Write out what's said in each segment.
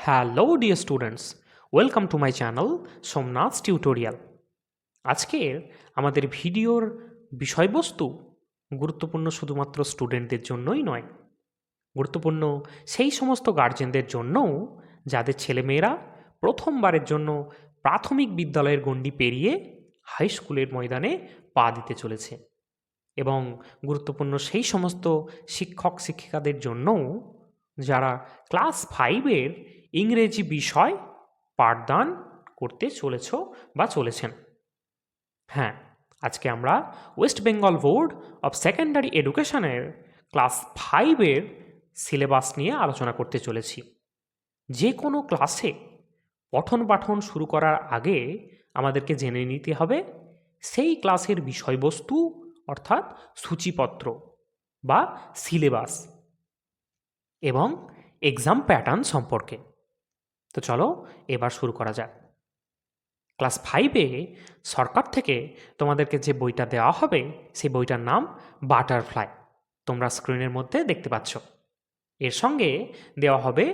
Hello dear students, welcome to my channel Somnath tutorial. আজকের আমাদের ভিডিওর বিষয়বস্তু গুরুত্বপূর্ণ শুধুমাত্র স্টুডেন্টদের জন্যই নয়, গুরুত্বপূর্ণ সেই সমস্ত গার্জেনদের জন্যও যাদের ছেলেমেয়েরা প্রথমবারের জন্য প্রাথমিক বিদ্যালয়ের গণ্ডি পেরিয়ে হাই স্কুলের ময়দানে পা দিতে চলেছে, এবং গুরুত্বপূর্ণ সেই সমস্ত শিক্ষক শিক্ষিকাদের জন্যও যারা ক্লাস 5-এর ইংরেজি বিষয় পাঠদান করতে চলেছ বা চলেছেন। হ্যাঁ, আজকে আমরা West Bengal board of secondary এডুকেশনের ক্লাস 5-এর সিলেবাস নিয়ে আলোচনা করতে চলেছি। যে কোনো ক্লাসে পঠন পাঠন শুরু করার আগে আমাদেরকে জেনে নিতে হবে সেই ক্লাসের বিষয়বস্তু, অর্থাৎ সূচিপত্র বা সিলেবাস এবং এক্সাম প্যাটার্ন সম্পর্কে। তো চলো এবার শুরু করা যাক। ক্লাস 5-এ সরকার থেকে তোমাদেরকে যে বইটা দেওয়া হবে সেই বইটার নাম বাটারফ্লাই, তোমরা স্ক্রিনের মধ্যে দেখতে পাচ্ছ। এর সঙ্গে দেওয়া হবে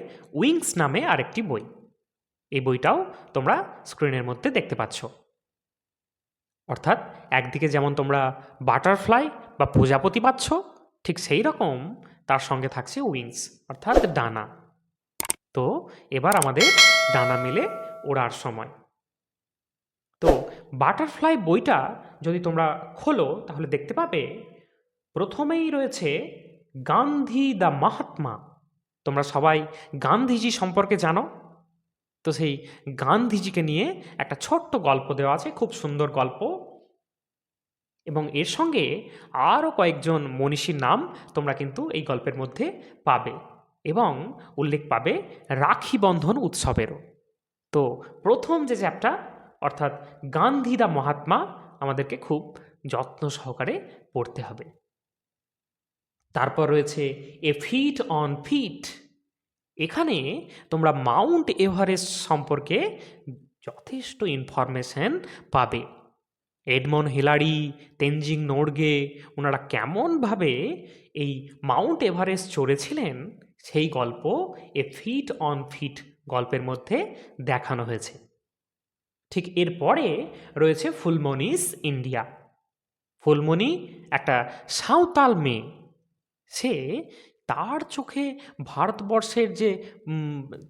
উইংস নামে আরেকটি বই, এই বইটাও তোমরা স্ক্রিনের মধ্যে দেখতে পাচ্ছ। অর্থাৎ একদিকে যেমন তোমরা বাটারফ্লাই বা প্রজাপতি পাচ্ছ, ঠিক সেই রকম তার সঙ্গে থাকছে উইংস অর্থাৎ ডানা। তো এবার আমাদের ডানা মেলে ওড়ার সময়। তো বাটারফ্লাই বইটা যদি তোমরা খোলো তাহলে দেখতে পাবে প্রথমেই রয়েছে গান্ধী দ্য মহাত্মা। তোমরা সবাই গান্ধীজি সম্পর্কে জানো, তো সেই গান্ধীজিকে নিয়ে একটা ছোট্ট গল্প দেওয়া আছে, খুব সুন্দর গল্প, এবং এর সঙ্গে আরও কয়েকজন মনীষীর নাম তোমরা কিন্তু এই গল্পের মধ্যে পাবে, এবং উল্লেখ পাবে রাখি বন্ধন উৎসবেরও। তো প্রথম যে চ্যাপ্টার অর্থাৎ গান্ধী দা মহাত্মা আমাদেরকে খুব যত্ন সহকারে পড়তে হবে। তারপর রয়েছে এ ফিট অন ফিট। এখানে তোমরা মাউন্ট এভারেস্ট সম্পর্কে যথেষ্ট ইনফরমেশন পাবে। এডমন্ড হিলারি, তেনজিং নোরগে, ওনারা কেমনভাবে এই মাউন্ট এভারেস্ট চড়েছিলেন সেই গল্প এ ফিট অন ফিট গল্পের মধ্যে দেখানো হয়েছে। ঠিক এরপরে রয়েছে ফুলমণিস ইন্ডিয়া। ফুলমণি একটা সাঁওতাল মেয়ে, সে তার চোখে ভারতবর্ষের যে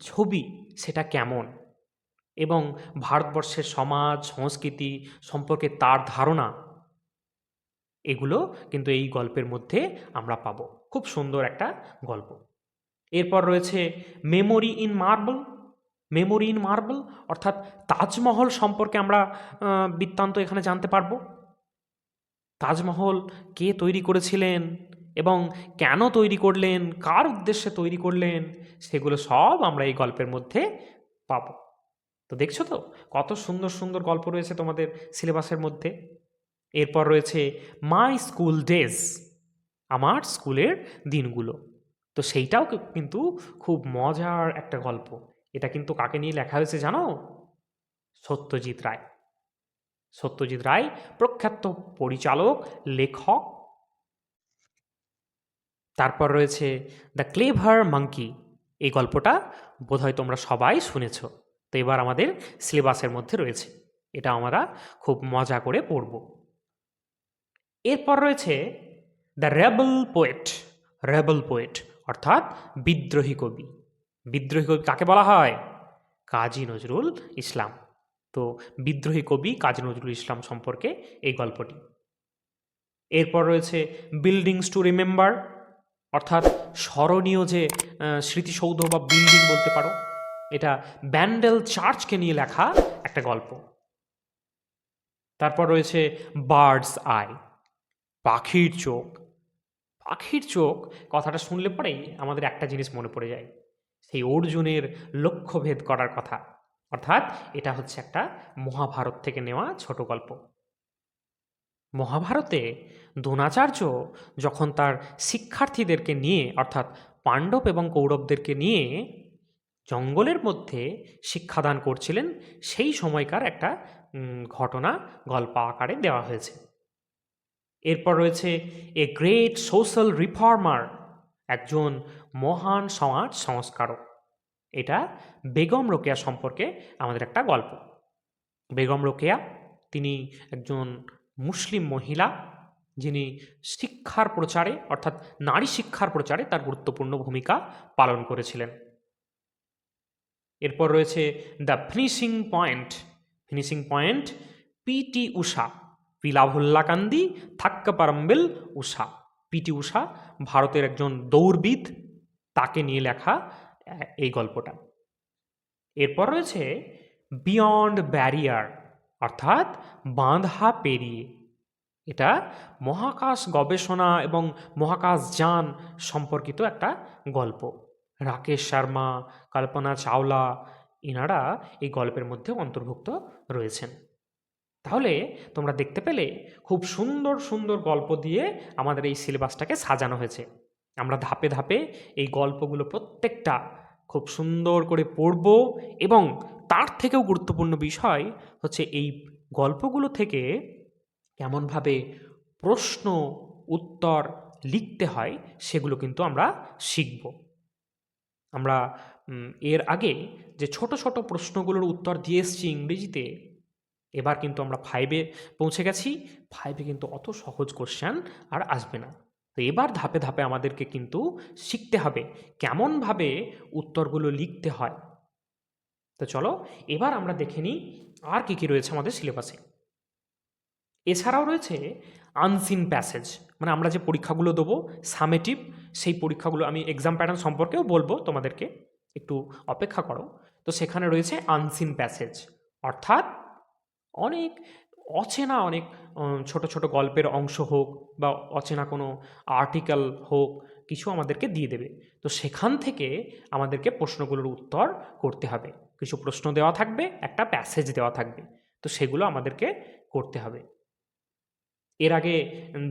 ছবি সেটা কেমন, এবং ভারতবর্ষের সমাজ সংস্কৃতি সম্পর্কে তার ধারণা, এগুলো কিন্তু এই গল্পের মধ্যে আমরা পাবো। খুব সুন্দর একটা গল্প। এরপর রয়েছে memory in marble. Memory in marble অর্থাৎ তাজমহল সম্পর্কে আমরা বৃত্তান্ত এখানে জানতে পারবো। তাজমহল কে তৈরি করেছিলেন এবং কেন তৈরি করলেন, কার উদ্দেশ্যে তৈরি করলেন, সেগুলো সব আমরা এই গল্পের মধ্যে পাবো। তো দেখছো তো কত সুন্দর সুন্দর গল্প রয়েছে তোমাদের সিলেবাসের মধ্যে। এরপর রয়েছে মাই স্কুল ডেজ, আমার স্কুলের দিনগুলো। তো সেইটাও কিন্তু খুব মজার একটা গল্প। এটা কিন্তু কাকে নিয়ে লেখা হয়েছে জানো? সত্যজিৎ রায়। সত্যজিৎ রায় প্রখ্যাত পরিচালক, লেখক। তারপর রয়েছে দ্য ক্লেভার মাঙ্কি। এই গল্পটা বোধহয় তোমরা সবাই শুনেছ। তো এবার আমাদের সিলেবাসের মধ্যে রয়েছে, এটা আমরা খুব মজা করে পড়ব। এরপর রয়েছে the rebel poet. Rebel poet অর্থাৎ বিদ্রোহী কবি। বিদ্রোহী কবি কাকে বলা হয়? কাজী নজরুল ইসলাম। তো বিদ্রোহী কবি কাজী নজরুল ইসলাম সম্পর্কে এই গল্পটি। এরপর রয়েছে বিল্ডিংস টু রিমেম্বার, অর্থাৎ স্মরণীয় যে স্মৃতিসৌধ বা বিল্ডিং বলতে পারো, এটা ব্যান্ডেল চার্চকে নিয়ে লেখা একটা গল্প। তারপর রয়েছে বার্ডস আই, পাখির চোখ। পাখির চোখ কথাটা শুনলে পরেই আমাদের একটা জিনিস মনে পড়ে যায়, সেই অর্জুনের লক্ষ্যভেদ করার কথা। অর্থাৎ এটা হচ্ছে একটা মহাভারত থেকে নেওয়া ছোট গল্প। মহাভারতে দ্রোণাচার্য যখন তার শিক্ষার্থীদেরকে নিয়ে, অর্থাৎ পাণ্ডব এবং কৌরবদেরকে নিয়ে জঙ্গলের মধ্যে শিক্ষাদান করছিলেন, সেই সময়কার একটা ঘটনা গল্প আকারে দেওয়া হয়েছে। এরপর রয়েছে এ গ্রেট সোশ্যাল রিফর্মার, একজন মহান সমাজ সংস্কারক। এটা বেগম রোকেয়া সম্পর্কে আমাদের একটা গল্প। বেগম রোকেয়া তিনি একজন মুসলিম মহিলা, যিনি শিক্ষার প্রচারে অর্থাৎ নারী শিক্ষার প্রচারে তার গুরুত্বপূর্ণ ভূমিকা পালন করেছিলেন। এরপর রয়েছে the finishing point. Finishing point PT Usha, Pilavullakandi Thekkeparambil Usha. PT Usha ভারতের একজন দৌড়বিদ, তাকে নিয়ে লেখা এই গল্পটা। এরপর রয়েছে বিয়ন্ড ব্যারিয়ার, অর্থাৎ বাঁধা পেরিয়ে। এটা মহাকাশ গবেষণা এবং মহাকাশযান সম্পর্কিত একটা গল্প। রাকেশ শর্মা, কল্পনা চাওলা এনারা এই গল্পের মধ্যে অন্তর্ভুক্ত রয়েছেন। তাহলে তোমরা দেখতে পেলে খুব সুন্দর সুন্দর গল্প দিয়ে আমাদের এই সিলেবাসটাকে সাজানো হয়েছে। আমরা ধাপে ধাপে এই গল্পগুলো প্রত্যেকটা খুব সুন্দর করে পড়ব, এবং তার থেকেও গুরুত্বপূর্ণ বিষয় হচ্ছে এই গল্পগুলো থেকে কেমনভাবে প্রশ্ন উত্তর লিখতে হয় সেগুলো কিন্তু আমরা শিখব। আমরা এর আগে যে ছোট ছোট প্রশ্নগুলোর উত্তর দিয়ে এসেছি ইংরেজিতে, এবার কিন্তু আমরা 5-এ পৌঁছে গেছি। 5-এ কিন্তু অত সহজ কোশ্চেন আর আসবে না। তো এবার ধাপে ধাপে আমাদেরকে কিন্তু শিখতে হবে কেমনভাবে উত্তরগুলো লিখতে হয়। তো চলো এবার আমরা দেখে নিই আর কী কী রয়েছে আমাদের সিলেবাসে। এছাড়াও রয়েছে আনসিন প্যাসেজ, মানে আমরা যে পরীক্ষাগুলো দেবো সামেটিভ, সেই পরীক্ষাগুলো আমি এক্সাম প্যাটার্ন সম্পর্কেও বলবো তোমাদেরকে, একটু অপেক্ষা করো। তো সেখানে রয়েছে আনসিন প্যাসেজ, অর্থাৎ অনেক অচেনা অনেক ছোট ছোট গল্পের অংশ হোক বা অচেনা কোনো আর্টিকেল হোক, কিছু আমাদেরকে দিয়ে দেবে। তো সেখান থেকে আমাদেরকে প্রশ্নগুলোর উত্তর করতে হবে। কিছু প্রশ্ন দেওয়া থাকবে, একটা প্যাসেজ দেওয়া থাকবে, তো সেগুলো আমাদেরকে করতে হবে। এর আগে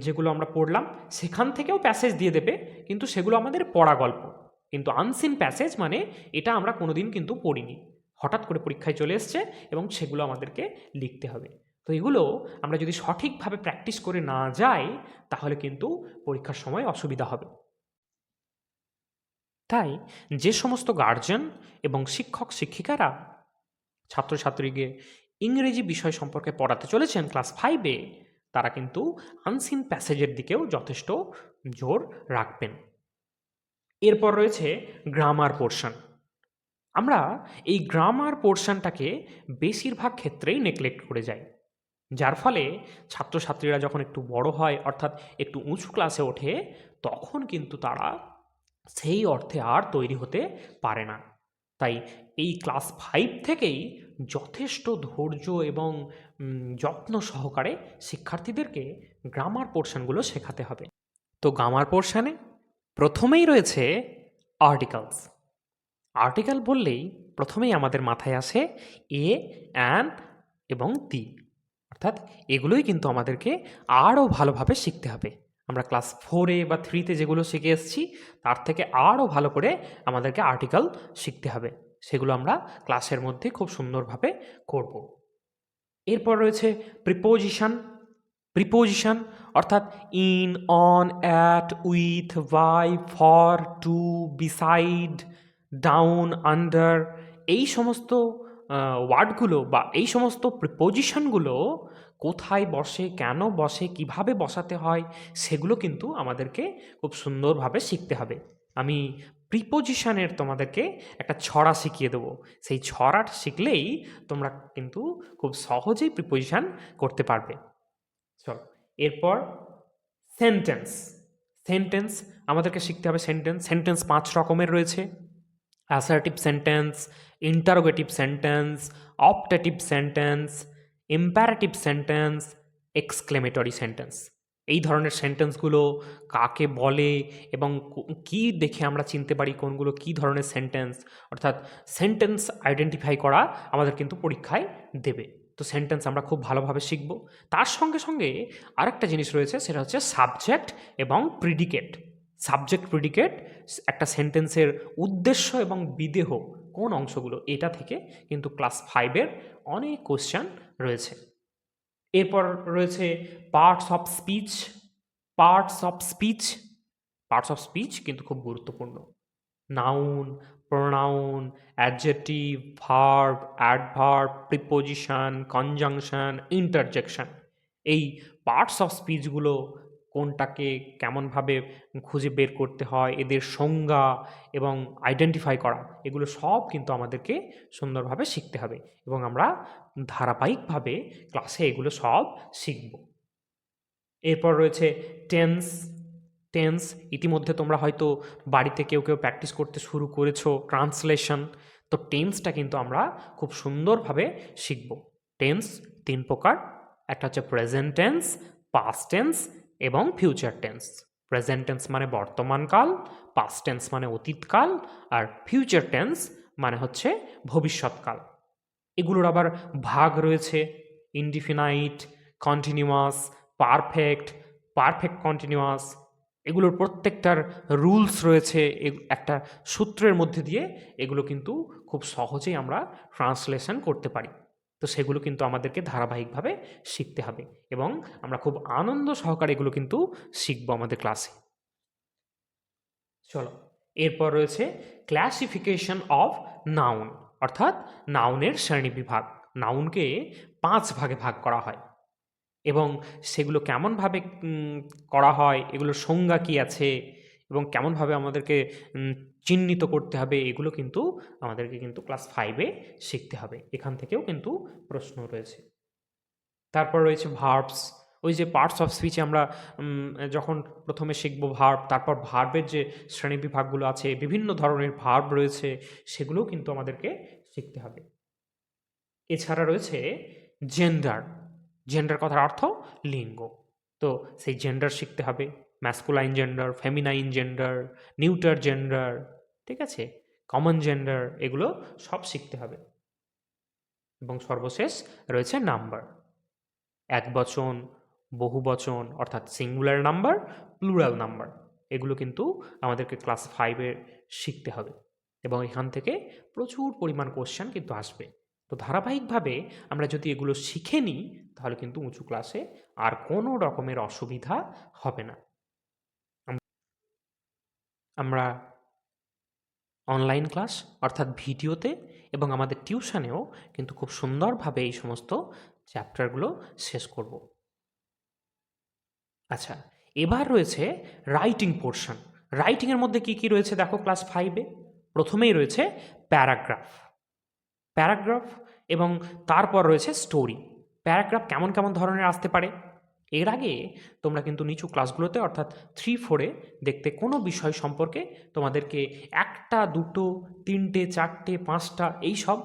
যেগুলো আমরা পড়লাম সেখান থেকেও প্যাসেজ দিয়ে দেবে, কিন্তু সেগুলো আমাদের পড়া গল্প। কিন্তু আনসিন প্যাসেজ মানে এটা আমরা কোনোদিন কিন্তু পড়িনি, হঠাৎ করে পরীক্ষায় চলে এসছে এবং সেগুলো আমাদেরকে লিখতে হবে। তো এগুলো আমরা যদি সঠিকভাবে প্র্যাকটিস করে না যাই তাহলে কিন্তু পরীক্ষার সময় অসুবিধা হবে। তাই যে সমস্ত গার্জিয়ান এবং শিক্ষক শিক্ষিকারা ছাত্রছাত্রীকে ইংরেজি বিষয় সম্পর্কে পড়াতে চলেছেন ক্লাস 5-এ, তারা কিন্তু আনসিন প্যাসেজের দিকেও যথেষ্ট জোর রাখবেন। এরপর রয়েছে গ্রামার পোর্শন। আমরা এই গ্রামার পোর্শনটাকে বেশিরভাগ ক্ষেত্রেই নেগলেক্ট করে যাই, যার ফলে ছাত্রছাত্রীরা যখন একটু বড় হয় অর্থাৎ একটু উঁচু ক্লাসে ওঠে, তখন কিন্তু তারা সেই অর্থে আর তৈরি হতে পারে না। তাই এই ক্লাস 5 থেকেই যথেষ্ট ধৈর্য এবং যত্ন সহকারে শিক্ষার্থীদেরকে গ্রামার পোর্শনগুলো শেখাতে হবে। তো গ্রামার পোর্শনে প্রথমেই রয়েছে আর্টিকেলস। আর্টিকেল বললেই প্রথমেই আমাদের মাথায় আসে এ, অ্যান এবং দি, অর্থাৎ এগুলোই কিন্তু আমাদেরকে আরও ভালোভাবে শিখতে হবে। আমরা ক্লাস 4-এ বা 3-তে যেগুলো শিখে এসেছি তার থেকে আরও ভালো করে আমাদেরকে আর্টিকেল শিখতে হবে, সেগুলো আমরা ক্লাসের মধ্যে খুব সুন্দরভাবে করব। এরপর রয়েছে প্রিপোজিশন। প্রিপোজিশন অর্থাৎ in, on, at, with, by, for, to, beside, down, under, এই সমস্ত ওয়ার্ডগুলো বা এই সমস্ত প্রিপোজিশনগুলো কোথায় বসে, কেন বসে, কিভাবে বসাতে হয়, সেগুলো কিন্তু আমাদেরকে খুব সুন্দরভাবে শিখতে হবে। আমি প্রিপোজিশনের তোমাদেরকে একটা ছড়া শিখিয়ে দেবো, সেই ছড়াটা শিখলেই তোমরা কিন্তু খুব সহজেই প্রিপোজিশন করতে পারবে। চলো এরপর সেন্টেন্স। সেন্টেন্স আমাদেরকে শিখতে হবে। সেন্টেন্স 5 রকমের রয়েছে: assertive sentence, interrogative sentence, optative sentence, imperative sentence, exclamatory sentence. এই ধরনের সেন্টেন্সগুলো কাকে বলে এবং কি দেখে আমরা চিনতে পারি কোনগুলো কি ধরনের সেন্টেন্স, অর্থাৎ সেন্টেন্স আইডেন্টিফাই করা আমাদের কিন্তু পরীক্ষায় দেবে। তো সেন্টেন্স আমরা খুব ভালোভাবে শিখব। তার সঙ্গে সঙ্গে আরেকটা জিনিস রয়েছে, সেটা হচ্ছে সাবজেক্ট এবং প্রিডিকেট। সাবজেক্ট প্রিডিকেট একটা সেন্টেন্সের উদ্দেশ্য এবং বিদেহ কোন অংশগুলো, এটা থেকে কিন্তু ক্লাস 5-এর অনেক কোশ্চেন রয়েছে। এরপর রয়েছে parts of speech. Parts of speech, parts of speech কিন্তু খুব গুরুত্বপূর্ণ। Noun, pronoun, adjective, verb, adverb, preposition, conjunction, interjection, এই পার্টস অফ স্পিচগুলো কোনটাকে কেমনভাবে খুঁজে বের করতে হয়, এদের সংজ্ঞা এবং আইডেন্টিফাই করা, এগুলো সব কিন্তু আমাদেরকে সুন্দরভাবে শিখতে হবে এবং আমরা ধারাবাহিকভাবে ক্লাসে এগুলো সব শিখব। এরপর রয়েছে টেন্স। টেন্স ইতিমধ্যে তোমরা হয়তো বাড়িতে কেউ কেউ প্র্যাকটিস করতে শুরু করেছো। ট্রান্সলেশন, তো টেন্সটা কিন্তু আমরা খুব সুন্দরভাবে শিখব। টেন্স 3 প্রকার, একটা হচ্ছে প্রেজেন্ট টেন্স, পাস্ট টেন্স এবং ফিউচার টেন্স। প্রেজেন্ট টেন্স মানে বর্তমানকাল, পাস্ট টেন্স মানে অতীতকাল, আর ফিউচার টেন্স মানে হচ্ছে ভবিষ্যৎকাল। এগুলোর আবার ভাগ রয়েছে indefinite, continuous, perfect, perfect continuous. এগুলোর প্রত্যেকটার রুলস রয়েছে, একটা সূত্রের মধ্যে দিয়ে এগুলো কিন্তু খুব সহজেই আমরা ট্রান্সলেশন করতে পারি। তো সেগুলো কিন্তু আমাদেরকে ধারাবাহিকভাবে শিখতে হবে এবং আমরা খুব আনন্দ সহকারে এগুলো কিন্তু শিখব আমাদের ক্লাসে। চলো, এরপর রয়েছে ক্লাসিফিকেশন অফ নাউন, অর্থাৎ নাউনের শ্রেণীবিভাগ। নাউনকে 5 ভাগে ভাগ করা হয় এবং সেগুলো কেমনভাবে করা হয়, এগুলোর সংজ্ঞা কী আছে এবং কেমনভাবে আমাদেরকে চিহ্নিত করতে হবে, এগুলো কিন্তু আমাদেরকে কিন্তু ক্লাস 5-এ শিখতে হবে। এখান থেকেও কিন্তু প্রশ্ন রয়েছে। তারপর রয়েছে ভার্বস, ওই যে পার্টস অফ স্পিচে আমরা যখন প্রথমে শিখব ভার্ব, তারপর ভার্বের যে শ্রেণীবিভাগগুলো আছে, বিভিন্ন ধরনের ভার্ব রয়েছে, সেগুলোও কিন্তু আমাদেরকে শিখতে হবে। এছাড়া রয়েছে জেন্ডার। জেন্ডার কথার অর্থ লিঙ্গ, তো সেই জেন্ডার শিখতে হবে। Masculine gender, feminine gender, neuter gender, ঠিক আছে, কমন জেন্ডার, এগুলো সব শিখতে হবে। এবং সর্বশেষ রয়েছে নাম্বার, একবচন, বহুবচন অর্থাৎ সিঙ্গুলার নাম্বার, প্লুরাল নাম্বার, এগুলো কিন্তু আমাদেরকে ক্লাস 5-এ শিখতে হবে এবং এখান থেকে প্রচুর পরিমাণ কোশ্চেন কিন্তু আসবে। তো ধারাবাহিকভাবে আমরা যদি এগুলো শিখে নিই তাহলে কিন্তু উঁচু ক্লাসে আর কোনো রকমের অসুবিধা হবে না। আমরা অনলাইন ক্লাস অর্থাৎ ভিডিওতে এবং আমাদের টিউশনেও কিন্তু খুব সুন্দরভাবে এই সমস্ত চ্যাপ্টারগুলো শেষ করব। আচ্ছা, এবার রয়েছে রাইটিং পোর্শন। রাইটিংয়ের মধ্যে কি কি রয়েছে দেখো ক্লাস 5-এ। প্রথমেই রয়েছে প্যারাগ্রাফ। প্যারাগ্রাফ এবং তারপর রয়েছে স্টোরি। প্যারাগ্রাফ কেমন কেমন ধরনের আসতে পারে, এর আগে তোমরা কিন্তু নিচু ক্লাসগুলোতে অর্থাৎ 3-4-এ দেখতে কোনো বিষয় সম্পর্কে তোমাদেরকে 1টা 2টো 3টে 4টে 5টা এই সব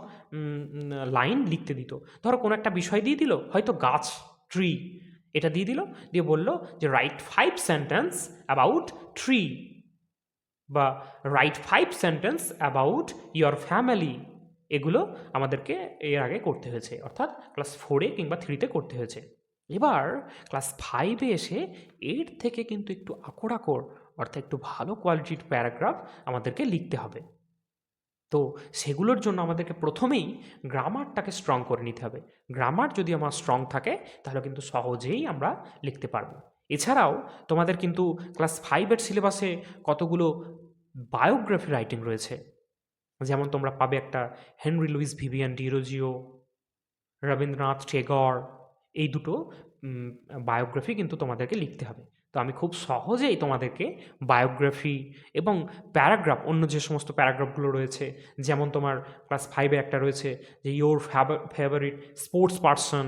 লাইন লিখতে দিত। ধরো কোনো একটা বিষয় দিয়ে দিল, হয়তো গাছ, ট্রি, এটা দিয়ে দিল, দিয়ে বলল যে রাইট 5 সেন্টেন্স অ্যাবাউট ট্রি বা right 5 sentence about your family. এগুলো আমাদেরকে এর আগে করতে হয়েছে, অর্থাৎ ক্লাস 4-এ কিংবা 3-তে করতে হয়েছে। এবার ক্লাস 5-এ এসে এর থেকে কিন্তু একটু আকড় অর্থাৎ একটু ভালো কোয়ালিটির প্যারাগ্রাফ আমাদেরকে লিখতে হবে। তো সেগুলোর জন্য আমাদেরকে প্রথমেই গ্রামারটাকে স্ট্রং করে নিতে হবে। গ্রামার যদি আমার স্ট্রং থাকে তাহলে কিন্তু সহজেই আমরা লিখতে পারবো। এছাড়াও তোমাদের কিন্তু ক্লাস 5-এর সিলেবাসে কতগুলো বায়োগ্রাফি রাইটিং রয়েছে। যেমন তোমরা পাবে একটা Henry Luis Vivian Derozio, Rabindranath Tagore, এই দুটো বায়োগ্রাফি কিন্তু তোমাদেরকে লিখতে হবে। তো আমি খুব সহজেই তোমাদেরকে বায়োগ্রাফি এবং প্যারাগ্রাফ, অন্য যে সমস্ত প্যারাগ্রাফগুলো রয়েছে, যেমন তোমার ক্লাস 5-এ একটা রয়েছে যে ইয়োর ফেভারিট স্পোর্টস পারসন,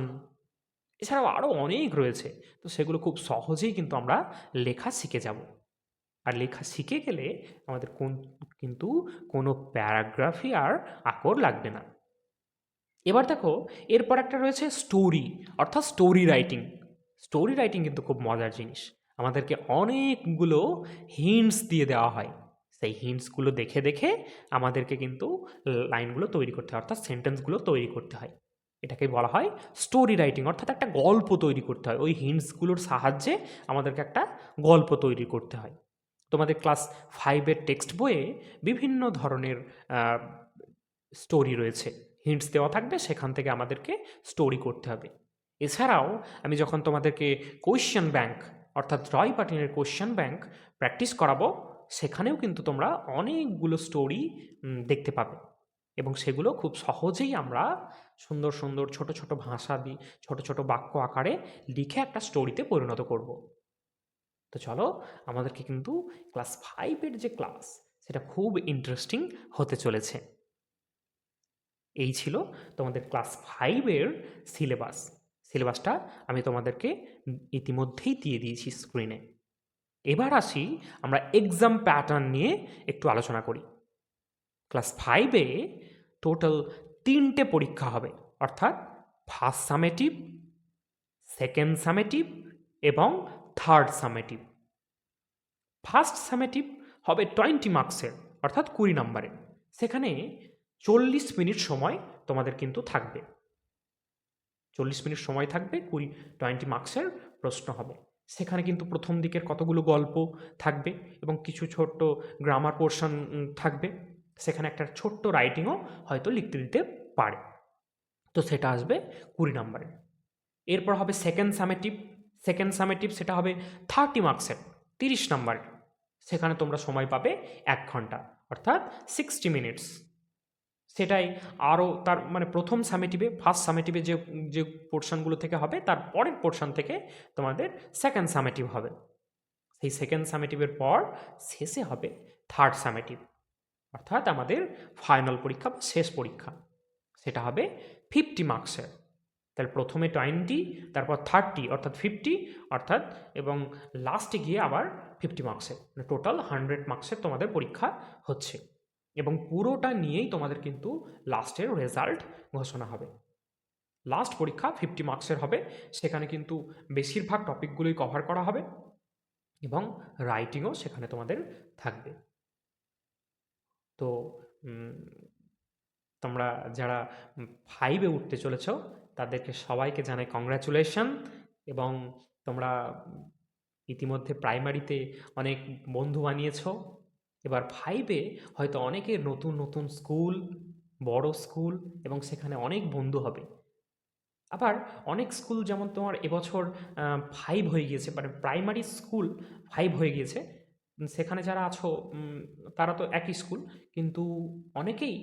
এছাড়াও আরও অনেক রয়েছে, তো সেগুলো খুব সহজেই কিন্তু আমরা লেখা শিখে যাব। আর লেখা শিখে গেলে আমাদের কিন্তু কোনো প্যারাগ্রাফই আর আকড় লাগবে না। এবার দেখো এরপর একটা রয়েছে স্টোরি, অর্থাৎ স্টোরি রাইটিং। স্টোরি রাইটিং কিন্তু খুব মজার জিনিস। আমাদেরকে অনেকগুলো হিন্টস দিয়ে দেওয়া হয়, সেই হিন্টসগুলো দেখে দেখে আমাদেরকে কিন্তু লাইনগুলো তৈরি করতে হয়, অর্থাৎ সেন্টেন্সগুলো তৈরি করতে হয়। এটাকে বলা হয় স্টোরি রাইটিং, অর্থাৎ একটা গল্প তৈরি করতে হয়। ওই হিন্টসগুলোর সাহায্যে আমাদেরকে একটা গল্প তৈরি করতে হয়। তোমাদের ক্লাস 5-এর টেক্সট বইয়ে বিভিন্ন ধরনের স্টোরি রয়েছে, হিন্টস দেওয়া থাকবে, সেখান থেকে আমাদেরকে স্টোরি করতে হবে। এছাড়াও আমি যখন তোমাদেরকে কোয়েশ্চেন ব্যাংক অর্থাৎ রয় পাটিনের কোয়েশ্চেন ব্যাংক প্র্যাকটিস করাবো, সেখানেও কিন্তু তোমরা অনেকগুলো স্টোরি দেখতে পাবে এবং সেগুলো খুব সহজেই আমরা সুন্দর সুন্দর ছোট ছোট ভাষা দিয়ে ছোট ছোট বাক্য আকারে লিখে একটা স্টোরিতে পরিণত করব। তো চলো, আমাদেরকে কিন্তু ক্লাস 5-এর যে ক্লাস সেটা খুব ইন্টারেস্টিং হতে চলেছে। এই ছিল তোমাদের ক্লাস 5-এর সিলেবাসটা আমি তোমাদেরকে ইতিমধ্যেই দিয়ে দিয়েছি স্ক্রিনে। এবার আসি আমরা এক্সাম প্যাটার্ন নিয়ে একটু আলোচনা করি। ক্লাস 5-এ টোটাল 3টে পরীক্ষা হবে, অর্থাৎ ফার্স্ট সামেটিভ, সেকেন্ড সামেটিভ এবং থার্ড সামেটিভ। ফার্স্ট সামেটিভ হবে 20 মার্কসের, অর্থাৎ 20 নম্বরের। সেখানে 40 মিনিট সময় তোমাদের কিন্তু থাকবে। 40 মিনিট সময় থাকবে, 20 মার্কসের প্রশ্ন হবে। সেখানে কিন্তু প্রথম দিকের কতগুলো গল্প থাকবে এবং কিছু ছোট্ট গ্রামার পোর্শন থাকবে। সেখানে একটা ছোট্ট রাইটিংও হয়তো লিখতে দিতে পারে। তো সেটা আসবে 20 নম্বরের। এরপর হবে সেকেন্ড সামেটিভ, সেটা হবে 30 মার্কসের, 30 নম্বরের। সেখানে তোমরা সময় পাবে 1 ঘন্টা, অর্থাৎ 60 মিনিটস। সেটাই আরও তার মানে প্রথম ফার্স্ট সামেটিভে যে যে পোর্শনগুলো থেকে হবে, তার পরের পোর্শন থেকে তোমাদের সেকেন্ড সামেটিভ হবে। সেই সেকেন্ড সামেটিভের পর শেষে হবে থার্ড সামেটিভ, অর্থাৎ আমাদের ফাইনাল পরীক্ষা বা শেষ পরীক্ষা। সেটা হবে 50 মার্কসের। তাহলে প্রথমে 20, তারপর 30 অর্থাৎ 50, অর্থাৎ এবং লাস্টে গিয়ে আবার 50 মার্কসের, মানে টোটাল 100 মার্কসের তোমাদের পরীক্ষা হচ্ছে। এবং পুরোটা নিয়েই তোমাদের কিন্তু লাস্টের রেজাল্ট ঘোষণা হবে। লাস্ট পরীক্ষা 50 মার্কসের হবে, সেখানে কিন্তু বেশিরভাগ টপিকগুলোই কভার করা হবে এবং রাইটিংও সেখানে তোমাদের থাকবে। তো তোমরা যারা 5-এ উঠতে চলেছ তাদেরকে সবাইকে জানাই কংগ্রাচুলেশন। এবং তোমরা ইতিমধ্যে প্রাইমারিতে অনেক বন্ধু বানিয়েছ, এবার 5-এ হয়তো অনেকের নতুন নতুন স্কুল, বড় স্কুল, এবং সেখানে অনেক বন্ধু হবে। আবার অনেক স্কুল যেমন তোমার এবছর 5 হয়ে গিয়েছে, মানে প্রাইমারি স্কুল 5 হয়ে গিয়েছে। সেখানে যারা আছো তারা তো একই স্কুল, কিন্তু অনেকেই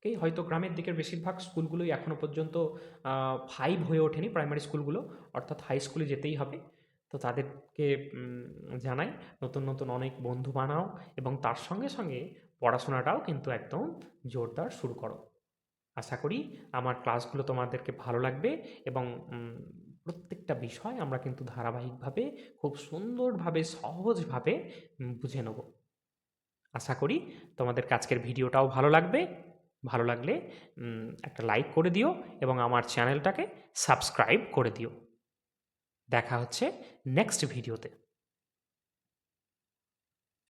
হয়তো গ্রামের দিকের বেশিরভাগ স্কুলগুলোই এখনও পর্যন্ত 5 হয়ে ওঠেনি, প্রাইমারি স্কুলগুলো, অর্থাৎ হাই স্কুলে যেতেই হবে। তো তাদেরকে জানাই নতুন নতুন অনেক বন্ধু বানাও এবং তার সঙ্গে সঙ্গে পড়াশোনাটাও কিন্তু একদম জোরদার শুরু করো। আশা করি আমার ক্লাসগুলো তোমাদেরকে ভালো লাগবে এবং প্রত্যেকটা বিষয় আমরা কিন্তু ধারাবাহিকভাবে খুব সুন্দরভাবে সহজভাবে বুঝে নেব। আশা করি তোমাদের আজকের ভিডিওটাও ভালো লাগবে। ভালো লাগলে একটা লাইক করে দিও এবং আমার চ্যানেলটাকে সাবস্ক্রাইব করে দিও। দেখা হচ্ছে নেক্সট ভিডিওতে।